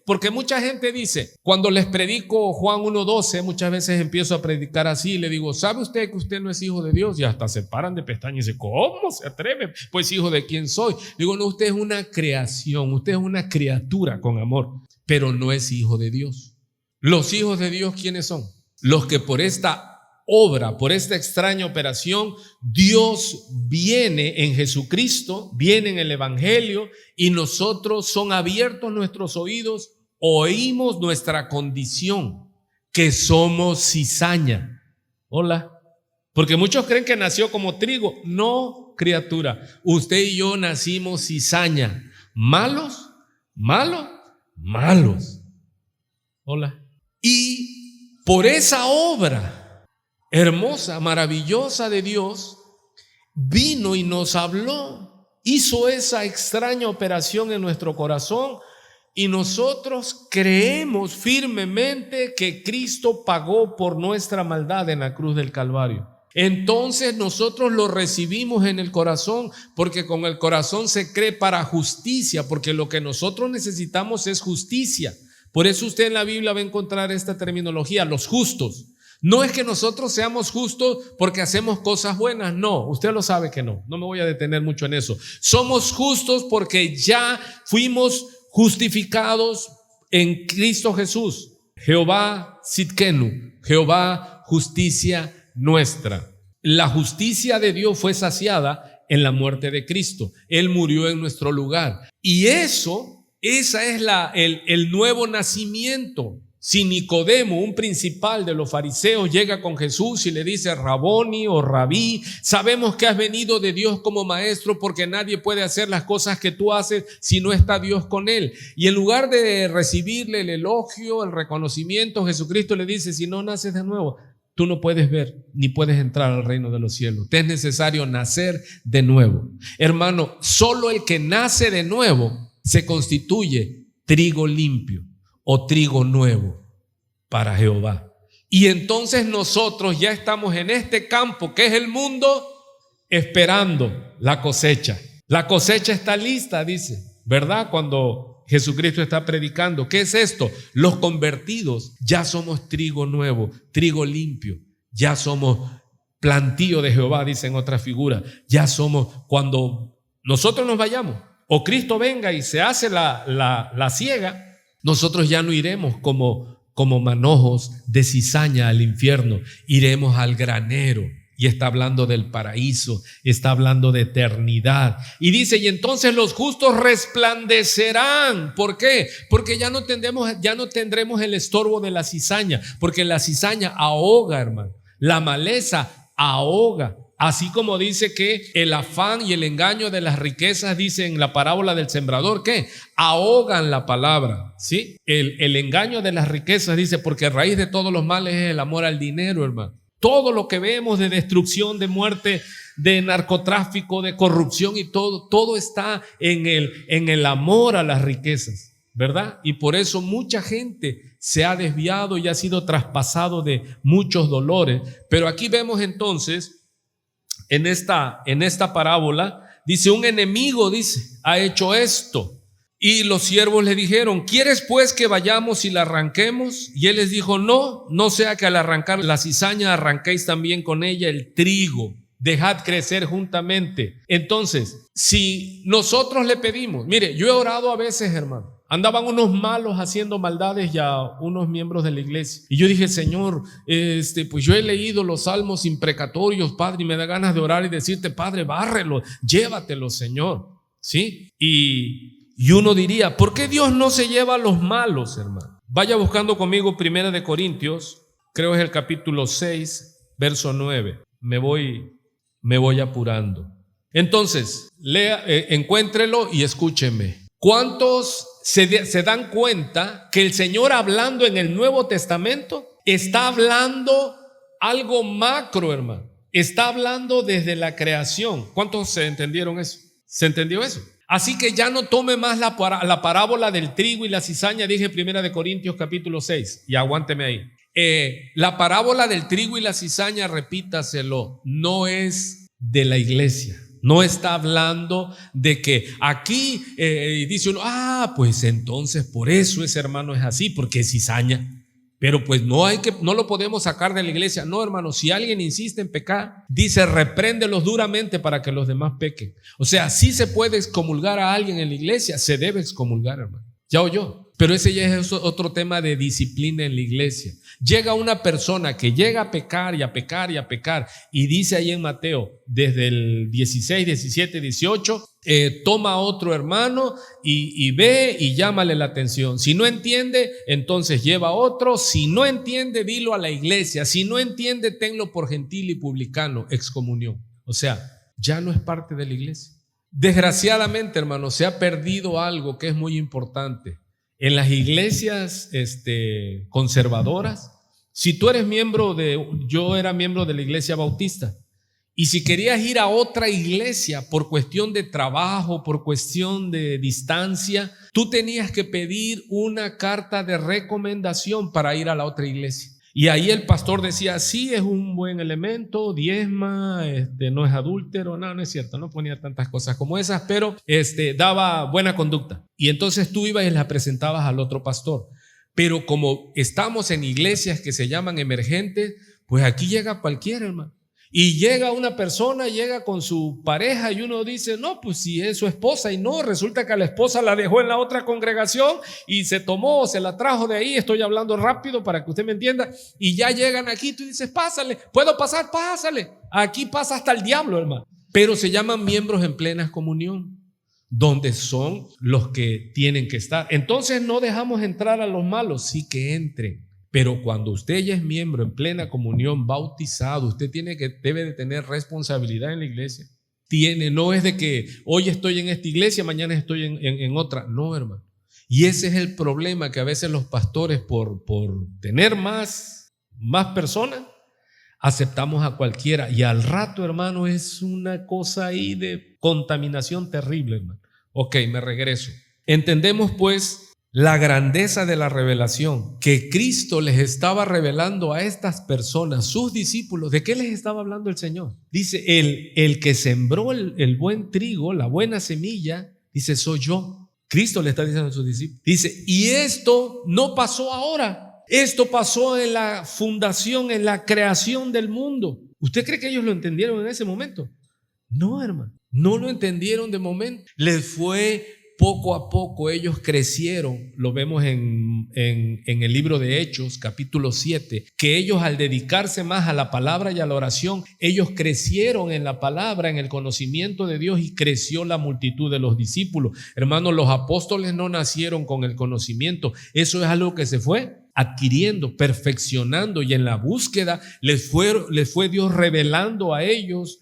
porque mucha gente dice, cuando les predico Juan 1:12, muchas veces empiezo a predicar así y le digo, ¿sabe usted que usted no es hijo de Dios? Y hasta se paran de pestañas y dicen, ¿cómo se atreve? Pues hijo de quién soy. Digo, no, usted es una creación, usted es una criatura con amor, pero no es hijo de Dios. Los hijos de Dios, ¿quiénes son? Los que por esta obra, por esta extraña operación, Dios viene en Jesucristo, viene en el Evangelio, y nosotros son abiertos nuestros oídos, oímos nuestra condición, que somos cizaña. Hola. Porque muchos creen que nació como trigo. No, criatura, usted y yo nacimos cizaña. Malos, malos, malos. Hola. Y por esa obra hermosa, maravillosa de Dios, vino y nos habló, hizo esa extraña operación en nuestro corazón, y nosotros creemos firmemente que Cristo pagó por nuestra maldad en la cruz del Calvario. Entonces nosotros lo recibimos en el corazón, porque con el corazón se cree para justicia, porque lo que nosotros necesitamos es justicia. Por eso usted en la Biblia va a encontrar esta terminología, los justos. No es que nosotros seamos justos porque hacemos cosas buenas, no, usted lo sabe que no me voy a detener mucho en eso. Somos justos porque ya fuimos justificados en Cristo Jesús. Jehová Sidkenu, Jehová justicia nuestra. La justicia de Dios fue saciada en la muerte de Cristo. Él murió en nuestro lugar. Y esa es el nuevo nacimiento. Si Nicodemo, un principal de los fariseos, llega con Jesús y le dice Raboni o Rabí, sabemos que has venido de Dios como maestro, porque nadie puede hacer las cosas que tú haces si no está Dios con él. Y en lugar de recibirle el elogio, el reconocimiento, Jesucristo le dice, si no naces de nuevo, tú no puedes ver ni puedes entrar al reino de los cielos. Te es necesario nacer de nuevo. Hermano, solo el que nace de nuevo se constituye trigo limpio o trigo nuevo para Jehová. Y entonces nosotros ya estamos en este campo que es el mundo, esperando la cosecha. La cosecha está lista, dice, ¿verdad? Cuando Jesucristo está predicando, ¿qué es esto? Los convertidos ya somos trigo nuevo, trigo limpio, ya somos plantío de Jehová, dicen otras figuras. Ya somos, cuando nosotros nos vayamos o Cristo venga y se hace la siega, nosotros ya no iremos como manojos de cizaña al infierno, iremos al granero. Y está hablando del paraíso, está hablando de eternidad. Y dice, y entonces los justos resplandecerán. ¿Por qué? Porque ya no tendremos el estorbo de la cizaña, porque la cizaña ahoga, hermano. La maleza ahoga. Así como dice que el afán y el engaño de las riquezas, dice en la parábola del sembrador, ¿qué? Ahogan la palabra, ¿sí? El engaño de las riquezas, dice, porque raíz de todos los males es el amor al dinero, hermano. Todo lo que vemos de destrucción, de muerte, de narcotráfico, de corrupción y todo está en el amor a las riquezas, ¿verdad? Y por eso mucha gente se ha desviado y ha sido traspasado de muchos dolores. Pero aquí vemos entonces, en esta parábola, dice, un enemigo, dice, ha hecho esto. Y los siervos le dijeron, ¿quieres pues que vayamos y la arranquemos? Y él les dijo, no sea que al arrancar la cizaña arranquéis también con ella el trigo. Dejad crecer juntamente. Entonces, si nosotros le pedimos, mire, yo he orado a veces, hermano. Andaban unos malos haciendo maldades ya unos miembros de la iglesia. Y yo dije, Señor, pues yo he leído los salmos imprecatorios, Padre, y me da ganas de orar y decirte, Padre, bárrelo, llévatelo, Señor. ¿Sí? Y uno diría, ¿por qué Dios no se lleva a los malos, hermano? Vaya buscando conmigo 1 Corintios, creo es el capítulo 6, verso 9. Me voy apurando. Entonces, encuéntrelo y escúcheme. ¿Cuántos se dan cuenta que el Señor, hablando en el Nuevo Testamento, está hablando algo macro, hermano? Está hablando desde la creación. ¿Cuántos se entendieron eso? ¿Se entendió eso? Así que ya no tome más la parábola del trigo y la cizaña. Dije 1 Corintios capítulo 6, y aguánteme ahí. La parábola del trigo y la cizaña, repítaselo, no es de la iglesia. No está hablando de que aquí dice uno, pues entonces por eso ese hermano es así, porque es cizaña. Pero pues no lo podemos sacar de la iglesia. No, hermano, si alguien insiste en pecar, dice, repréndelos duramente para que los demás pequen. O sea, sí se puede excomulgar a alguien en la iglesia, se debe excomulgar, hermano. ¿Ya oyó? Pero ese ya es otro tema de disciplina en la iglesia. Llega una persona que llega a pecar y a pecar y a pecar, y dice ahí en Mateo, desde el 16, 17, 18, toma a otro hermano y ve y llámale la atención. Si no entiende, entonces lleva a otro. Si no entiende, dilo a la iglesia. Si no entiende, tenlo por gentil y publicano, excomunión. O sea, ya no es parte de la iglesia. Desgraciadamente, hermano, se ha perdido algo que es muy importante. En las iglesias conservadoras, si tú eres yo era miembro de la iglesia bautista, y si querías ir a otra iglesia por cuestión de trabajo, por cuestión de distancia, tú tenías que pedir una carta de recomendación para ir a la otra iglesia. Y ahí el pastor decía, sí, es un buen elemento, diezma, no es adúltero, no es cierto, no ponía tantas cosas como esas, pero daba buena conducta. Y entonces tú ibas y la presentabas al otro pastor. Pero como estamos en iglesias que se llaman emergentes, pues aquí llega cualquiera, hermano. Y llega una persona, llega con su pareja, y uno dice, no, pues si es su esposa, y no, resulta que a la esposa la dejó en la otra congregación y se la trajo de ahí. Estoy hablando rápido para que usted me entienda. Y ya llegan aquí, tú dices, pásale, ¿puedo pasar? Pásale. Aquí pasa hasta el diablo, hermano. pero se llaman miembros en plena comunión, donde son los que tienen que estar. Entonces no dejamos entrar a los malos, sí que entren. Pero cuando usted ya es miembro en plena comunión, bautizado, usted debe de tener responsabilidad en la iglesia. No es de que hoy estoy en esta iglesia, mañana estoy en otra. No, hermano. Y ese es el problema, que a veces los pastores por tener más personas, aceptamos a cualquiera. Y al rato, hermano, es una cosa ahí de contaminación terrible, hermano. Ok, me regreso. Entendemos pues la grandeza de la revelación que Cristo les estaba revelando a estas personas, sus discípulos. ¿De qué les estaba hablando el Señor? Dice, el que sembró el buen trigo, la buena semilla, dice, soy yo. Cristo le está diciendo a sus discípulos. Dice, y esto no pasó ahora. Esto pasó en la fundación, en la creación del mundo. ¿Usted cree que ellos lo entendieron en ese momento? No, hermano, no lo entendieron de momento. Les fue poco a poco, ellos crecieron. Lo vemos en el libro de Hechos, capítulo 7, que ellos, al dedicarse más a la palabra y a la oración, ellos crecieron en la palabra, en el conocimiento de Dios, y creció la multitud de los discípulos. Hermanos, los apóstoles no nacieron con el conocimiento. Eso es algo que se fue adquiriendo, perfeccionando, y en la búsqueda les fue Dios revelando a ellos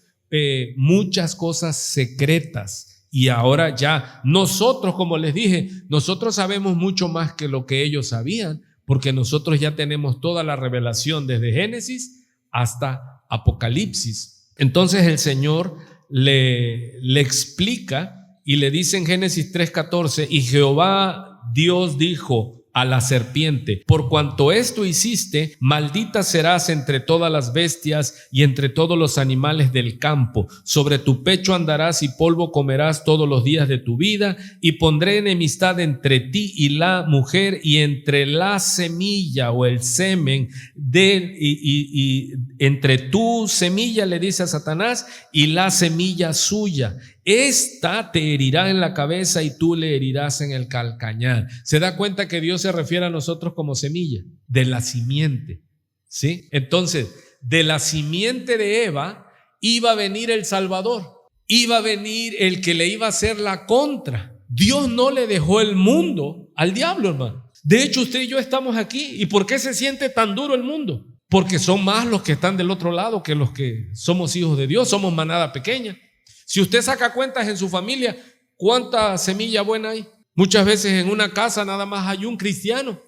muchas cosas secretas. Y ahora ya nosotros, como les dije, nosotros sabemos mucho más que lo que ellos sabían, porque nosotros ya tenemos toda la revelación desde Génesis hasta Apocalipsis. Entonces el Señor le explica y le dice en Génesis 3:14, y Jehová Dios dijo a la serpiente, por cuanto esto hiciste, maldita serás entre todas las bestias y entre todos los animales del campo. Sobre tu pecho andarás y polvo comerás todos los días de tu vida, y pondré enemistad entre ti y la mujer, y entre la semilla o el semen y entre tu semilla, le dice a Satanás, y la semilla suya. Esta te herirá en la cabeza y tú le herirás en el calcañar. Se da cuenta que Dios se refiere a nosotros como semilla, de la simiente, ¿sí? Entonces, de la simiente de Eva iba a venir el Salvador, iba a venir el que le iba a hacer la contra. Dios no le dejó el mundo al diablo, hermano. De hecho, usted y yo estamos aquí. ¿Y por qué se siente tan duro el mundo? Porque son más los que están del otro lado que los que somos hijos de Dios, somos manada pequeña. Si usted saca cuentas en su familia, ¿cuánta semilla buena hay? Muchas veces en una casa nada más hay un cristiano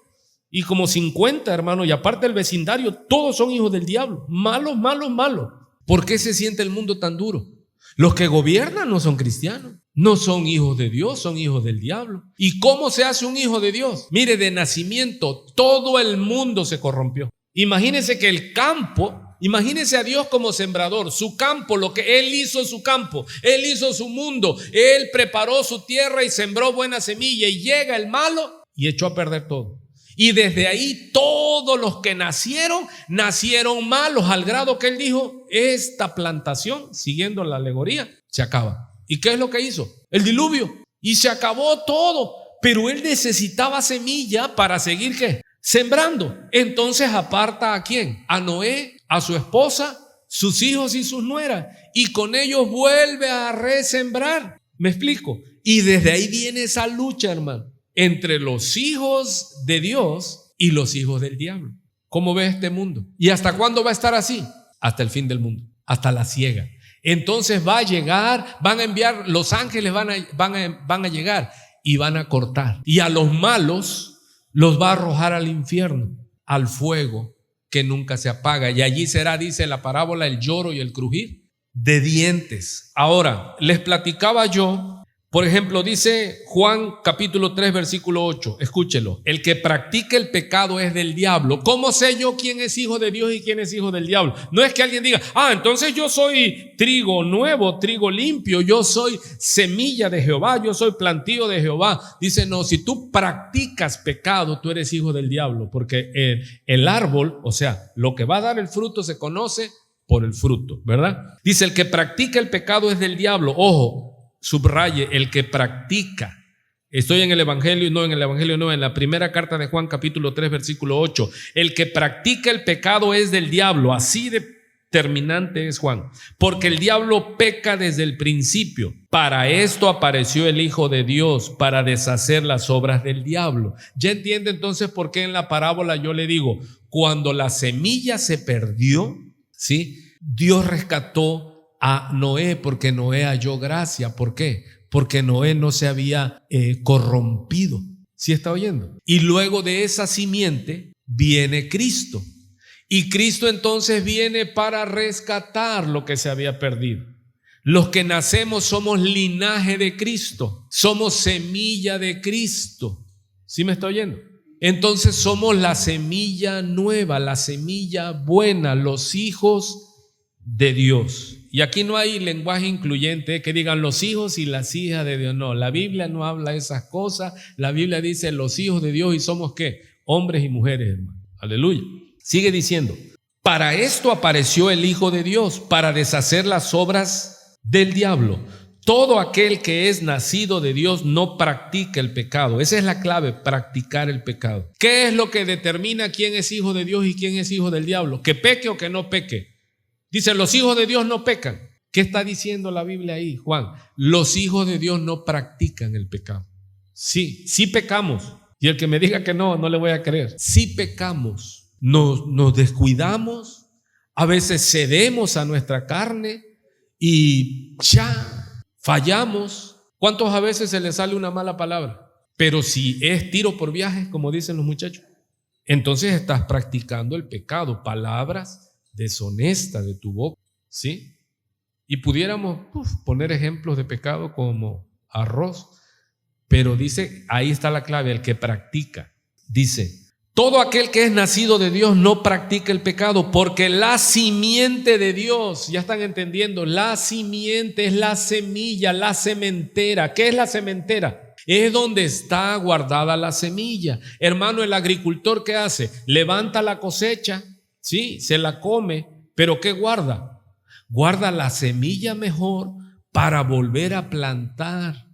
y como 50, hermano, y aparte el vecindario, todos son hijos del diablo. Malos, malos, malos. ¿Por qué se siente el mundo tan duro? Los que gobiernan no son cristianos, no son hijos de Dios, son hijos del diablo. ¿Y cómo se hace un hijo de Dios? Mire, de nacimiento todo el mundo se corrompió. Imagínense que el campo, imagínense a Dios como sembrador, su campo, lo que Él hizo, su campo, Él hizo su mundo, Él preparó su tierra y sembró buena semilla, y llega el malo y echó a perder todo. Y desde ahí todos los que nacieron malos, al grado que Él dijo, esta plantación, siguiendo la alegoría, se acaba. ¿Y qué es lo que hizo? El diluvio. Y se acabó todo. Pero Él necesitaba semilla para seguir, ¿qué? Sembrando. Entonces aparta ¿a quién? A Noé, a su esposa, sus hijos y sus nueras, y con ellos vuelve a resembrar. ¿Me explico? Y desde ahí viene esa lucha, hermano, entre los hijos de Dios y los hijos del diablo. ¿Cómo ve este mundo? ¿Y hasta cuándo va a estar así? Hasta el fin del mundo, hasta la ciega. Entonces va a llegar, van a enviar, los ángeles van a llegar y van a cortar. Y a los malos los va a arrojar al infierno, al fuego que nunca se apaga. Y allí será, dice la parábola, el lloro y el crujir de dientes. Ahora, les platicaba yo, por ejemplo, dice Juan capítulo 3 versículo 8, escúchelo: el que practica el pecado es del diablo. ¿Cómo sé yo quién es hijo de Dios y quién es hijo del diablo? No es que alguien diga, entonces yo soy trigo nuevo, trigo limpio, yo soy semilla de Jehová, yo soy plantío de Jehová. Dice, no, si tú practicas pecado, tú eres hijo del diablo, porque el árbol, o sea, lo que va a dar el fruto se conoce por el fruto, ¿verdad? Dice, el que practica el pecado es del diablo. Ojo, subraye, el que practica. Estoy en el Evangelio, en la primera carta de Juan capítulo 3 versículo 8. El que practica el pecado es del diablo. Así de terminante es Juan. Porque el diablo peca desde el principio. Para esto apareció el Hijo de Dios, para deshacer las obras del diablo. ¿Ya entiende entonces por qué en la parábola yo le digo, cuando la semilla se perdió, ¿sí?, Dios rescató a Noé porque Noé halló gracia? ¿Por qué? Porque Noé no se había corrompido. ¿Sí está oyendo? Y luego de esa simiente viene Cristo. Y Cristo entonces viene para rescatar lo que se había perdido. Los que nacemos somos linaje de Cristo, somos semilla de Cristo. ¿Sí me está oyendo? Entonces somos la semilla nueva, la semilla buena, los hijos de Dios. Y aquí no hay lenguaje incluyente que digan los hijos y las hijas de Dios. No, la Biblia no habla de esas cosas. La Biblia dice los hijos de Dios, y somos ¿qué? Hombres y mujeres, hermano. Aleluya. Sigue diciendo, para esto apareció el Hijo de Dios, para deshacer las obras del diablo. Todo aquel que es nacido de Dios no practica el pecado. Esa es la clave, practicar el pecado. ¿Qué es lo que determina quién es hijo de Dios y quién es hijo del diablo? ¿Que peque o que no peque? Dicen, los hijos de Dios no pecan. ¿Qué está diciendo la Biblia ahí, Juan? Los hijos de Dios no practican el pecado. Sí, sí pecamos. Y el que me diga que no, no le voy a creer. Sí pecamos. Nos descuidamos, a veces cedemos a nuestra carne y ya fallamos. ¿Cuántos a veces se les sale una mala palabra? Pero si es tiro por viaje, como dicen los muchachos, entonces estás practicando el pecado, palabras deshonestas de tu boca, ¿sí? Y pudiéramos poner ejemplos de pecado como arroz, pero dice, ahí está la clave, el que practica. Dice, todo aquel que es nacido de Dios no practica el pecado, porque la simiente de Dios, ya están entendiendo, la simiente es la semilla, la sementera. ¿Qué es la sementera? Es donde está guardada la semilla. Hermano, el agricultor, ¿qué hace? Levanta la cosecha, sí, se la come, pero ¿qué guarda? Guarda la semilla mejor para volver a plantar.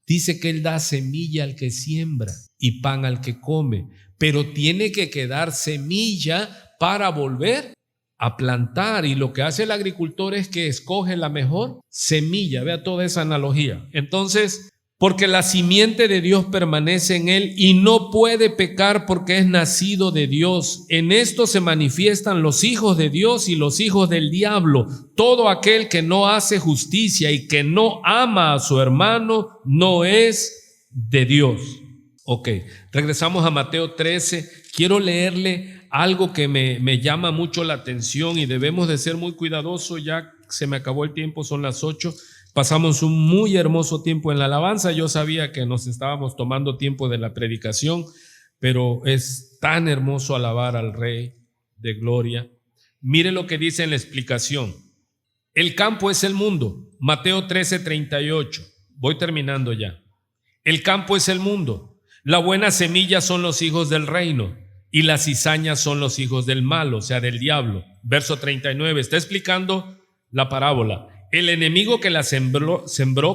Dice que Él da semilla al que siembra y pan al que come. Pero tiene que quedar semilla para volver a plantar. Y lo que hace el agricultor es que escoge la mejor semilla. Vea toda esa analogía. Entonces, porque la simiente de Dios permanece en él y no puede pecar porque es nacido de Dios. En esto se manifiestan los hijos de Dios y los hijos del diablo. Todo aquel que no hace justicia y que no ama a su hermano no es de Dios. Ok, regresamos a Mateo 13. Quiero leerle algo que me llama mucho la atención y debemos de ser muy cuidadosos. Ya se me acabó el tiempo, son las 8. Pasamos un muy hermoso tiempo en la alabanza. Yo sabía que nos estábamos tomando tiempo de la predicación, pero es tan hermoso alabar al Rey de Gloria. Mire lo que dice en la explicación. El campo es el mundo. Mateo 13:38. Voy terminando ya. El campo es el mundo. La buena semilla son los hijos del reino y las cizañas son los hijos del mal, o sea, del diablo. Verso 39, está explicando la parábola. El enemigo que la sembró,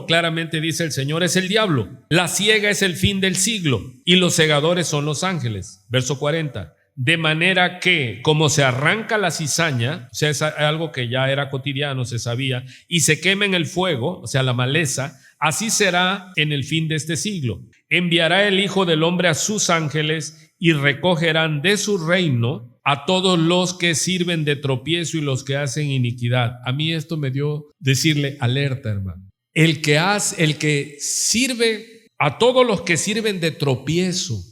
claramente dice el Señor, es el diablo. La siega es el fin del siglo y los segadores son los ángeles. Verso 40, de manera que como se arranca la cizaña, o sea, es algo que ya era cotidiano, se sabía, y se quema en el fuego, o sea, la maleza, así será en el fin de este siglo. Enviará el Hijo del Hombre a sus ángeles y recogerán de su reino a todos los que sirven de tropiezo y los que hacen iniquidad. A mí esto me dio decirle alerta, hermano. El que sirve a todos los que sirven de tropiezo,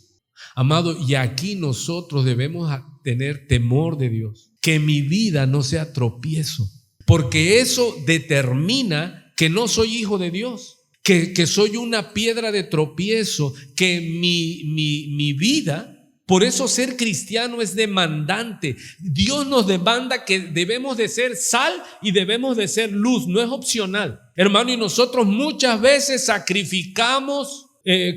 amado, y aquí nosotros debemos tener temor de Dios. Que mi vida no sea tropiezo, porque eso determina que no soy hijo de Dios. Que soy una piedra de tropiezo, que mi vida, por eso ser cristiano es demandante. Dios nos demanda que debemos de ser sal y debemos de ser luz, no es opcional. Hermano, y nosotros muchas veces sacrificamos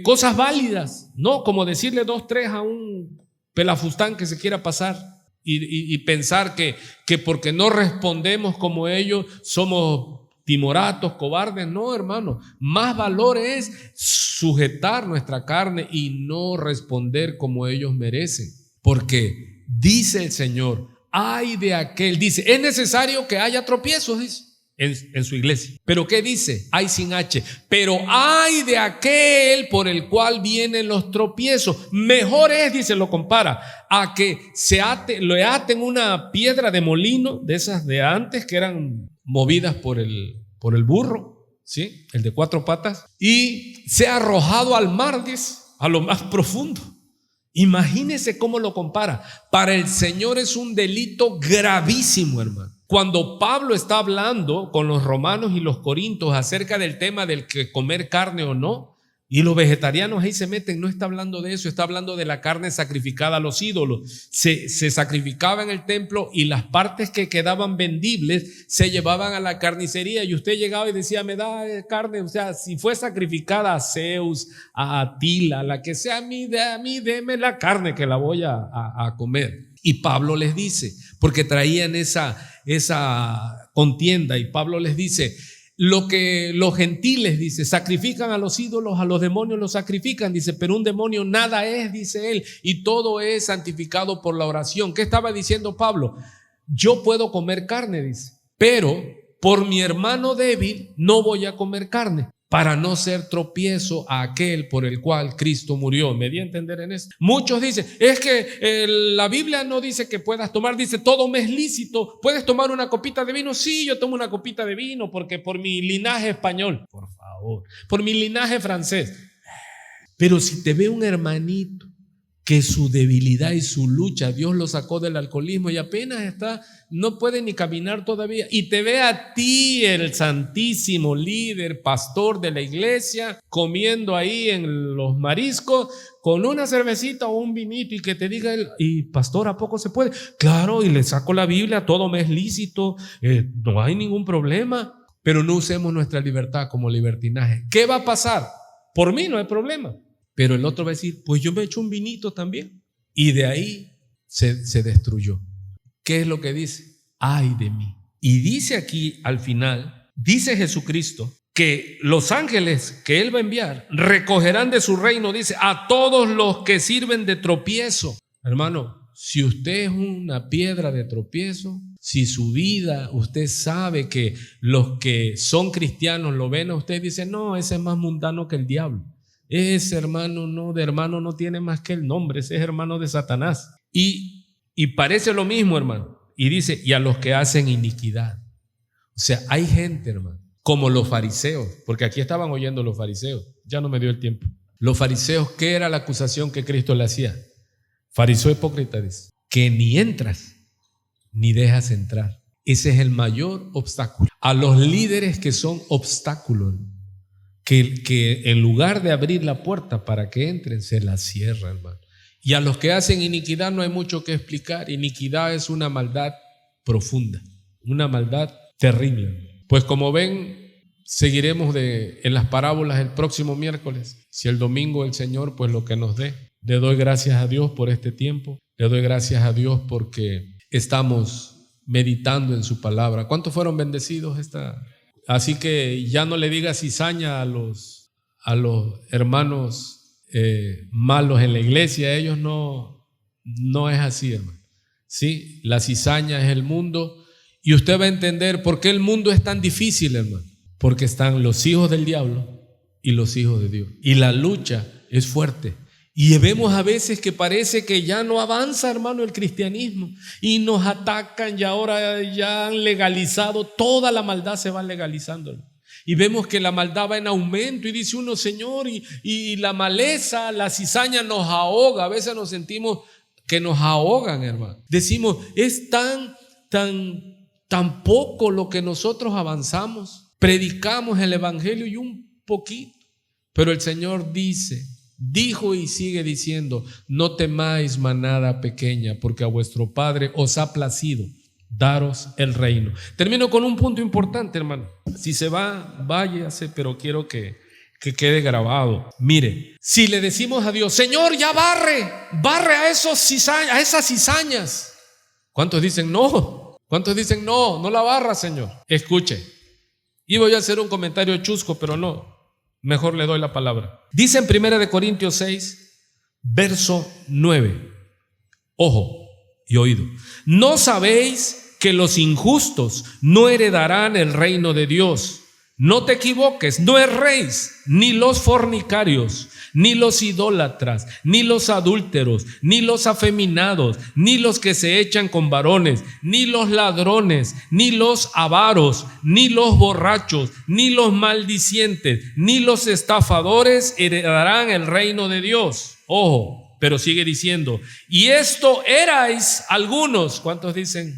cosas válidas, ¿no? Como decirle 2, 3 a un pelafustán que se quiera pasar y pensar que porque no respondemos como ellos somos timoratos, cobardes. No, hermano, más valor es sujetar nuestra carne y no responder como ellos merecen, porque dice el Señor, ay de aquel, dice, es necesario que haya tropiezos, dice, en su iglesia. ¿Pero qué dice? Ay sin H. Pero ay de aquel por el cual vienen los tropiezos. Mejor es, dice, lo compara, a que le aten una piedra de molino, de esas de antes que eran movidas por el burro, ¿sí? El de 4 patas, y sea arrojado al mar, dice, a lo más profundo. Imagínese cómo lo compara. Para el Señor es un delito gravísimo, hermano. Cuando Pablo está hablando con los romanos y los corintios acerca del tema del que comer carne o no, y los vegetarianos ahí se meten, no está hablando de eso, está hablando de la carne sacrificada a los ídolos. Se sacrificaba en el templo y las partes que quedaban vendibles se llevaban a la carnicería, y usted llegaba y decía, me da carne, o sea, si fue sacrificada a Zeus, a Atila, a la que sea, a mí deme la carne que la voy a comer. Y Pablo les dice, porque traían esa contienda, y Pablo les dice, lo que los gentiles, dice, sacrifican a los ídolos, a los demonios los sacrifican, dice, pero un demonio nada es, dice él, y todo es santificado por la oración. ¿Qué estaba diciendo Pablo? Yo puedo comer carne, dice, pero por mi hermano débil no voy a comer carne, para no ser tropiezo a aquel por el cual Cristo murió. ¿Me di a entender en esto? Muchos dicen, es que la Biblia no dice que puedas tomar, dice, todo me es lícito. ¿Puedes tomar una copita de vino? Sí, yo tomo una copita de vino porque por mi linaje español, por favor, por mi linaje francés. Pero si te ve un hermanito que su debilidad y su lucha, Dios lo sacó del alcoholismo y apenas no puede ni caminar todavía, y te ve a ti, el santísimo líder, pastor de la iglesia, comiendo ahí en los mariscos con una cervecita o un vinito, y que te diga él, y pastor, ¿a poco se puede? Claro, y le saco la Biblia, todo me es lícito, no hay ningún problema, pero no usemos nuestra libertad como libertinaje. ¿Qué va a pasar? Por mí no hay problema. Pero el otro va a decir, pues yo me echo un vinito también. Y de ahí se destruyó. ¿Qué es lo que dice? Ay de mí. Y dice aquí al final, dice Jesucristo, que los ángeles que Él va a enviar recogerán de su reino, dice, a todos los que sirven de tropiezo. Hermano, si usted es una piedra de tropiezo, si su vida, usted sabe que los que son cristianos lo ven a usted y dicen, no, ese es más mundano que el diablo. Ese hermano no tiene más que el nombre, ese es hermano de Satanás. Y parece lo mismo, hermano. Y dice, y a los que hacen iniquidad. O sea, hay gente, hermano, como los fariseos, porque aquí estaban oyendo los fariseos, ya no me dio el tiempo. Los fariseos, ¿qué era la acusación que Cristo le hacía? Fariseo hipócrita, dice, que ni entras ni dejas entrar. Ese es el mayor obstáculo. A los líderes que son obstáculos, que en lugar de abrir la puerta para que entren, se la cierra, hermano. Y a los que hacen iniquidad no hay mucho que explicar. Iniquidad es una maldad profunda, una maldad terrible. Pues como ven, seguiremos en las parábolas el próximo miércoles. Si el domingo el Señor, pues lo que nos dé. Le doy gracias a Dios por este tiempo. Le doy gracias a Dios porque estamos meditando en su palabra. ¿Cuántos fueron bendecidos Así que ya no le diga cizaña a los hermanos malos en la iglesia. Ellos no es así, hermano. Sí, la cizaña es el mundo, y usted va a entender por qué el mundo es tan difícil, hermano. Porque están los hijos del diablo y los hijos de Dios, y la lucha es fuerte. Y vemos a veces que parece que ya no avanza, hermano, el cristianismo, y nos atacan, y ahora ya han legalizado, toda la maldad se va legalizando. Y vemos que la maldad va en aumento, y dice uno, Señor, y la maleza, la cizaña nos ahoga. A veces nos sentimos que nos ahogan, hermano. Decimos, es tan poco lo que nosotros avanzamos. Predicamos el evangelio y un poquito. Pero el Señor dijo y sigue diciendo, no temáis manada pequeña, porque a vuestro Padre os ha placido daros el reino. Termino con un punto importante, hermano. Si se va, váyase, pero quiero que quede grabado. Mire, si le decimos a Dios, Señor, ya barre a esas cizañas. ¿Cuántos dicen no? ¿Cuántos dicen no la barra, Señor? Escuche, y voy a hacer un comentario chusco, pero no, mejor le doy la palabra. Dice en 1 Corintios 6, verso 9. Ojo, y oído. ¿No sabéis que los injustos no heredarán el reino de Dios? No te equivoques, no erréis, ni los fornicarios, ni los idólatras, ni los adúlteros, ni los afeminados, ni los que se echan con varones, ni los ladrones, ni los avaros, ni los borrachos, ni los maldicientes, ni los estafadores heredarán el reino de Dios. Ojo, pero sigue diciendo, y esto erais algunos. ¿Cuántos dicen?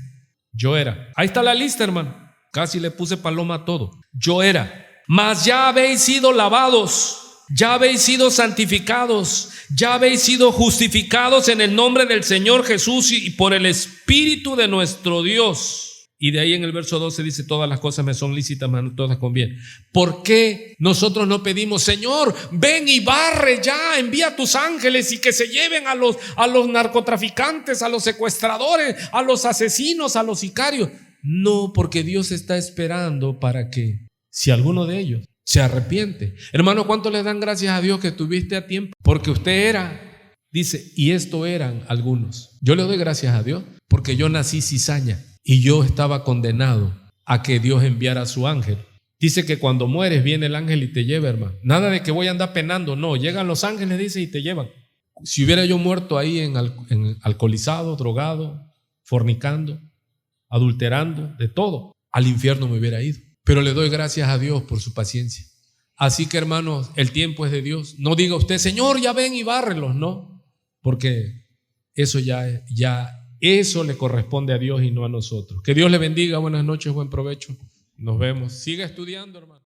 Yo era. Ahí está la lista, hermano. Casi le puse paloma a todo. Yo era. Mas ya habéis sido lavados, ya habéis sido santificados, ya habéis sido justificados en el nombre del Señor Jesús y por el Espíritu de nuestro Dios. Y de ahí en el verso 12 dice, todas las cosas me son lícitas, mas no todas convienen. ¿Por qué nosotros no pedimos, Señor, ven y barre ya, envía a tus ángeles y que se lleven a los narcotraficantes, a los secuestradores, a los asesinos, a los sicarios? No, porque Dios está esperando para que, si alguno de ellos se arrepiente. Hermano, ¿cuánto le dan gracias a Dios que estuviste a tiempo? Porque usted era, dice, y esto eran algunos. Yo le doy gracias a Dios porque yo nací cizaña y yo estaba condenado a que Dios enviara a su ángel. Dice que cuando mueres viene el ángel y te lleva, hermano. Nada de que voy a andar penando, no, llegan los ángeles, dice, y te llevan. Si hubiera yo muerto ahí en alcoholizado, drogado, fornicando, adulterando, de todo, al infierno me hubiera ido. Pero le doy gracias a Dios por su paciencia. Así que, hermanos, el tiempo es de Dios. No diga usted, Señor, ya ven y bárrelos, no, porque eso eso le corresponde a Dios y no a nosotros. Que Dios le bendiga, buenas noches, buen provecho. Nos vemos. Siga estudiando, hermano.